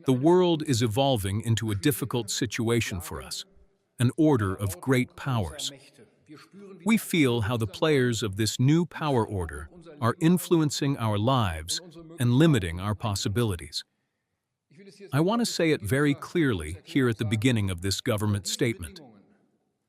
The world is evolving into a difficult situation for us, an order of great powers. We feel how the players of this new power order are influencing our lives and limiting our possibilities. I want to say it very clearly here at the beginning of this government statement.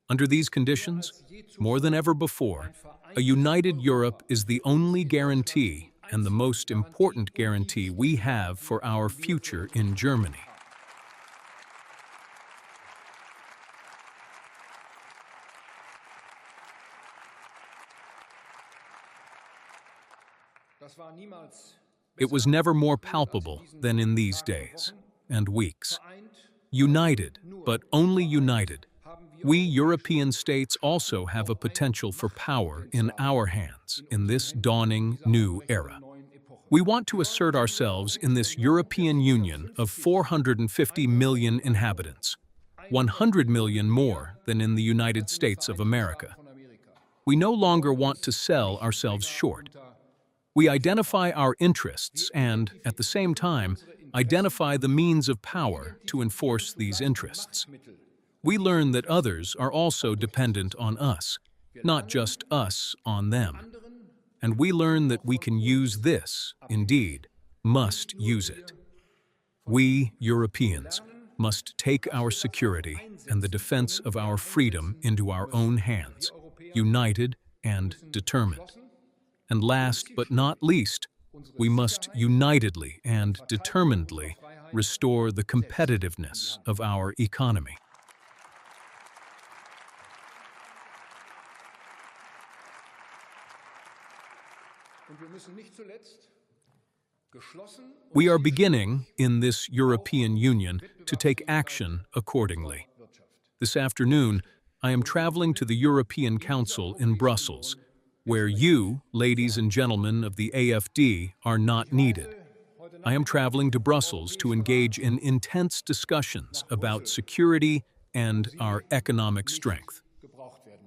Under these conditions, more than ever before, a united Europe is the only guarantee and the most important guarantee we have for our future in Germany. It was never more palpable than in these days and weeks. United, but only united, we European states also have a potential for power in our hands in this dawning new era. We want to assert ourselves in this European Union of 450 million inhabitants, 100 million more than in the United States of America. We no longer want to sell ourselves short. We identify our interests and, at the same time, identify the means of power to enforce these interests. We learn that others are also dependent on us, not just us on them. And we learn that we can use this, indeed, must use it. We, Europeans, must take our security and the defense of our freedom into our own hands, united and determined. And last but not least, we must unitedly and determinedly restore the competitiveness of our economy. We are beginning, in this European Union, to take action accordingly. This afternoon, I am traveling to the European Council in Brussels, where you, ladies and gentlemen of the AfD, are not needed. I am traveling to Brussels to engage in intense discussions about security and our economic strength.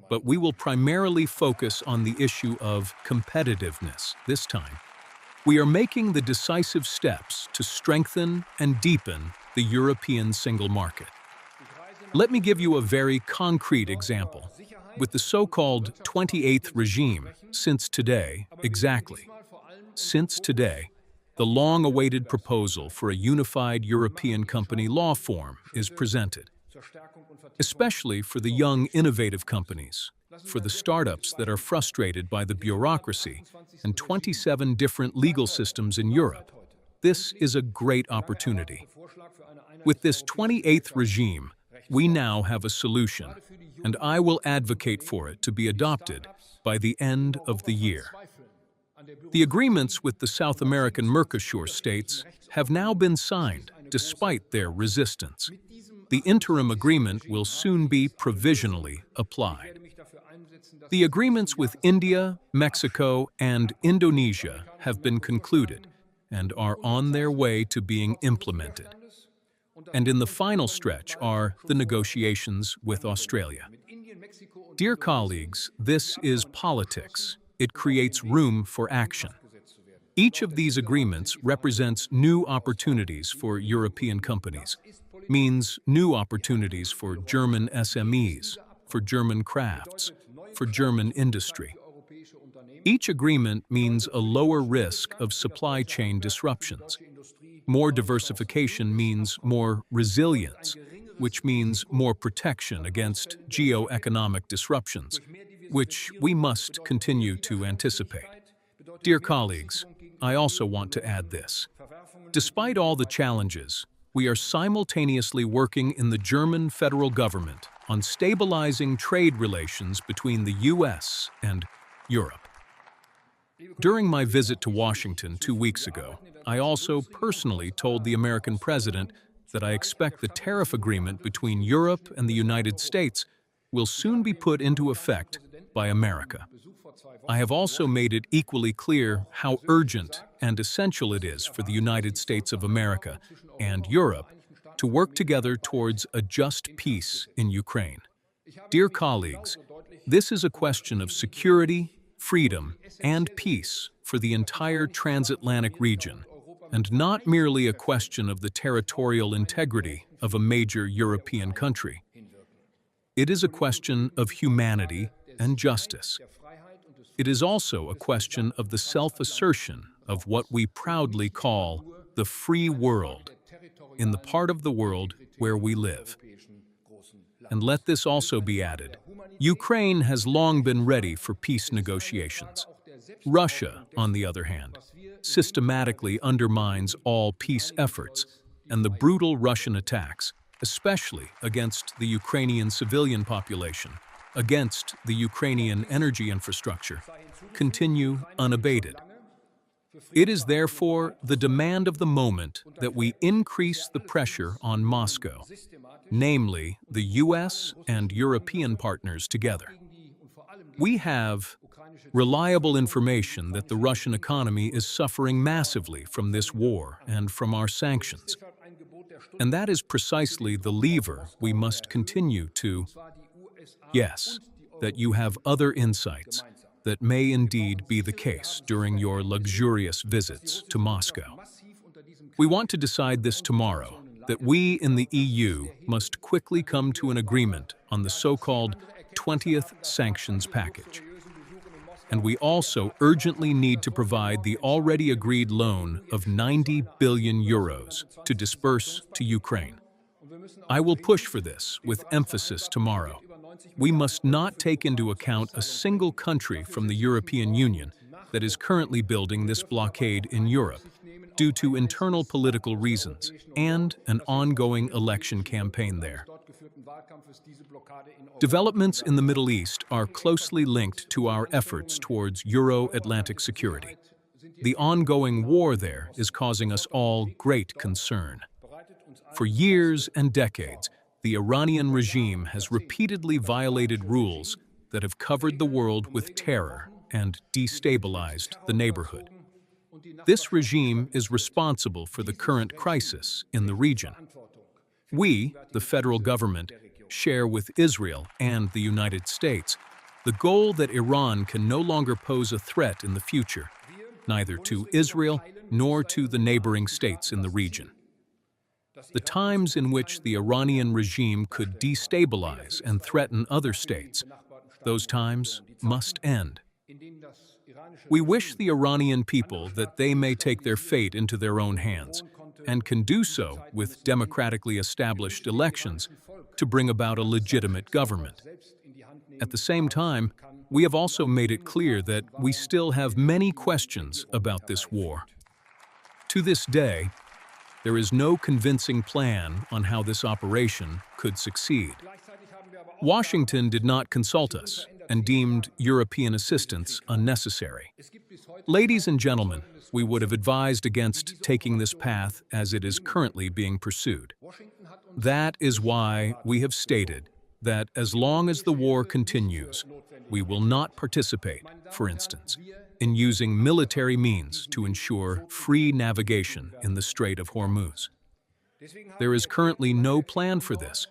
But we will primarily focus on the issue of competitiveness this time. We are making the decisive steps to strengthen and deepen the European single market. Let me give you a very concrete example. With the so-called 28th regime, since today, the long-awaited proposal for a unified European company law form is presented. Especially for the young, innovative companies, for the startups that are frustrated by the bureaucracy and 27 different legal systems in Europe, this is a great opportunity. With this 28th regime, we now have a solution, and I will advocate for it to be adopted by the end of the year. The agreements with the South American Mercosur states have now been signed, despite their resistance. The interim agreement will soon be provisionally applied. The agreements with India, Mexico, and Indonesia have been concluded and are on their way to being implemented. And in the final stretch are the negotiations with Australia. Dear colleagues, this is politics. It creates room for action. Each of these agreements represents new opportunities for European companies, means new opportunities for German SMEs, for German crafts, for German industry. Each agreement means a lower risk of supply chain disruptions. More diversification means more resilience, which means more protection against geo-economic disruptions, which we must continue to anticipate. Dear colleagues, I also want to add this. Despite all the challenges, we are simultaneously working in the German federal government on stabilizing trade relations between the U.S. and Europe. During my visit to Washington 2 weeks ago, I also personally told the American president that I expect the tariff agreement between Europe and the United States will soon be put into effect by America. I have also made it equally clear how urgent and essential it is for the United States of America and Europe to work together towards a just peace in Ukraine. Dear colleagues, this is a question of security, freedom, and peace for the entire transatlantic region, and not merely a question of the territorial integrity of a major European country. It is a question of humanity and justice. It is also a question of the self-assertion of what we proudly call the free world in the part of the world where we live. And let this also be added, Ukraine has long been ready for peace negotiations. Russia, on the other hand, systematically undermines all peace efforts, and the brutal Russian attacks, especially against the Ukrainian civilian population, against the Ukrainian energy infrastructure, continue unabated. It is therefore the demand of the moment that we increase the pressure on Moscow, namely the U.S. and European partners together. We have reliable information that the Russian economy is suffering massively from this war and from our sanctions. And that is precisely the lever we must continue to. Yes, that you have other insights that may indeed be the case during your luxurious visits to Moscow. We want to decide this tomorrow, that we in the EU must quickly come to an agreement on the so-called 20th sanctions package. And we also urgently need to provide the already agreed loan of 90 billion euros to disperse to Ukraine. I will push for this with emphasis tomorrow. We must not take into account a single country from the European Union that is currently building this blockade in Europe due to internal political reasons and an ongoing election campaign there. Developments in the Middle East are closely linked to our efforts towards Euro-Atlantic security. The ongoing war there is causing us all great concern. For years and decades, the Iranian regime has repeatedly violated rules that have covered the world with terror and destabilized the neighborhood. This regime is responsible for the current crisis in the region. We, the federal government, share with Israel and the United States the goal that Iran can no longer pose a threat in the future, neither to Israel nor to the neighboring states in the region. The times in which the Iranian regime could destabilize and threaten other states, those times must end. We wish the Iranian people that they may take their fate into their own hands and can do so with democratically established elections to bring about a legitimate government. At the same time, we have also made it clear that we still have many questions about this war. To this day, there is no convincing plan on how this operation could succeed. Washington did not consult us and deemed European assistance unnecessary. Ladies and gentlemen, we would have advised against taking this path as it is currently being pursued. That is why we have stated that as long as the war continues, we will not participate, for instance, in using military means to ensure free navigation in the Strait of Hormuz. There is currently no plan for this,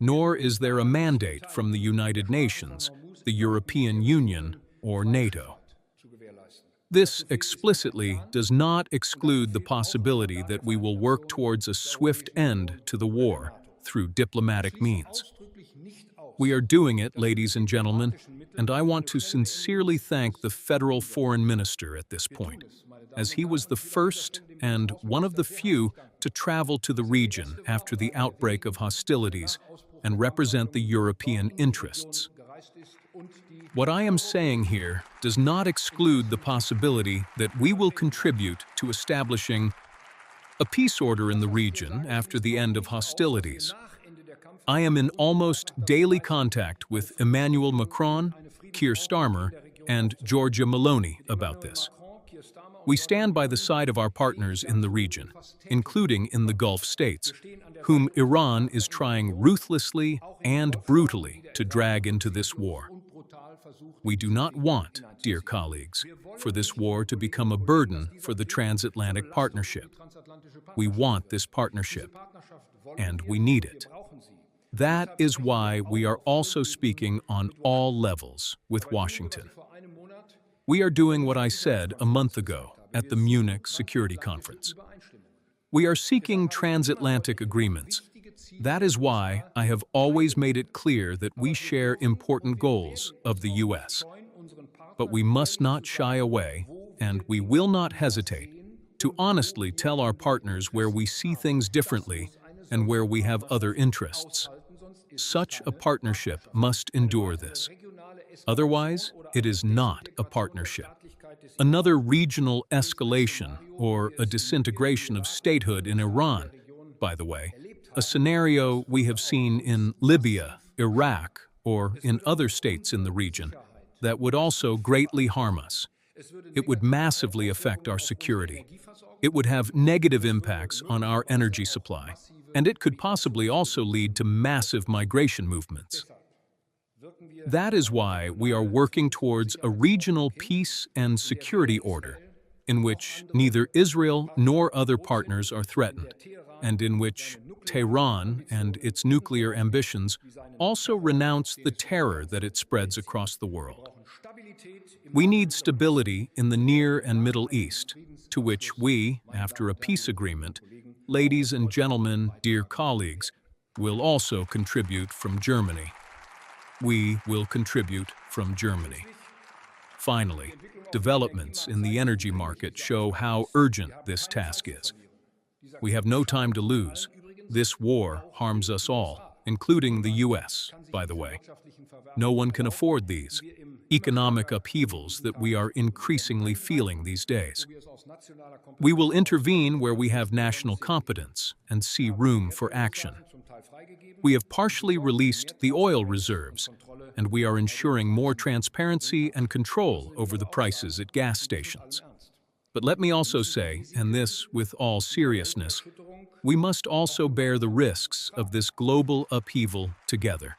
nor is there a mandate from the United Nations, the European Union, or NATO. This explicitly does not exclude the possibility that we will work towards a swift end to the war through diplomatic means. We are doing it, ladies and gentlemen, and I want to sincerely thank the federal foreign minister at this point, as he was the first and one of the few to travel to the region after the outbreak of hostilities and represent the European interests. What I am saying here does not exclude the possibility that we will contribute to establishing a peace order in the region after the end of hostilities. I am in almost daily contact with Emmanuel Macron, Keir Starmer, and Giorgia Meloni about this. We stand by the side of our partners in the region, including in the Gulf states, whom Iran is trying ruthlessly and brutally to drag into this war. We do not want, dear colleagues, for this war to become a burden for the transatlantic partnership. We want this partnership, and we need it. That is why we are also speaking on all levels with Washington. We are doing what I said a month ago at the Munich Security Conference. We are seeking transatlantic agreements. That is why I have always made it clear that we share important goals of the U.S. But we must not shy away, and we will not hesitate, to honestly tell our partners where we see things differently and where we have other interests. Such a partnership must endure this. Otherwise, it is not a partnership. Another regional escalation or a disintegration of statehood in Iran, by the way, a scenario we have seen in Libya, Iraq, or in other states in the region, that would also greatly harm us. It would massively affect our security. It would have negative impacts on our energy supply, and it could possibly also lead to massive migration movements. That is why we are working towards a regional peace and security order in which neither Israel nor other partners are threatened, and in which Tehran and its nuclear ambitions also renounce the terror that it spreads across the world. We need stability in the Near and Middle East, to which we, after a peace agreement, ladies and gentlemen, dear colleagues, will also contribute from Germany. We will contribute from Germany. Finally, developments in the energy market show how urgent this task is. We have no time to lose. This war harms us all, including the U.S., by the way. No one can afford these economic upheavals that we are increasingly feeling these days. We will intervene where we have national competence and see room for action. We have partially released the oil reserves, and we are ensuring more transparency and control over the prices at gas stations. But let me also say, and this with all seriousness, we must also bear the risks of this global upheaval together.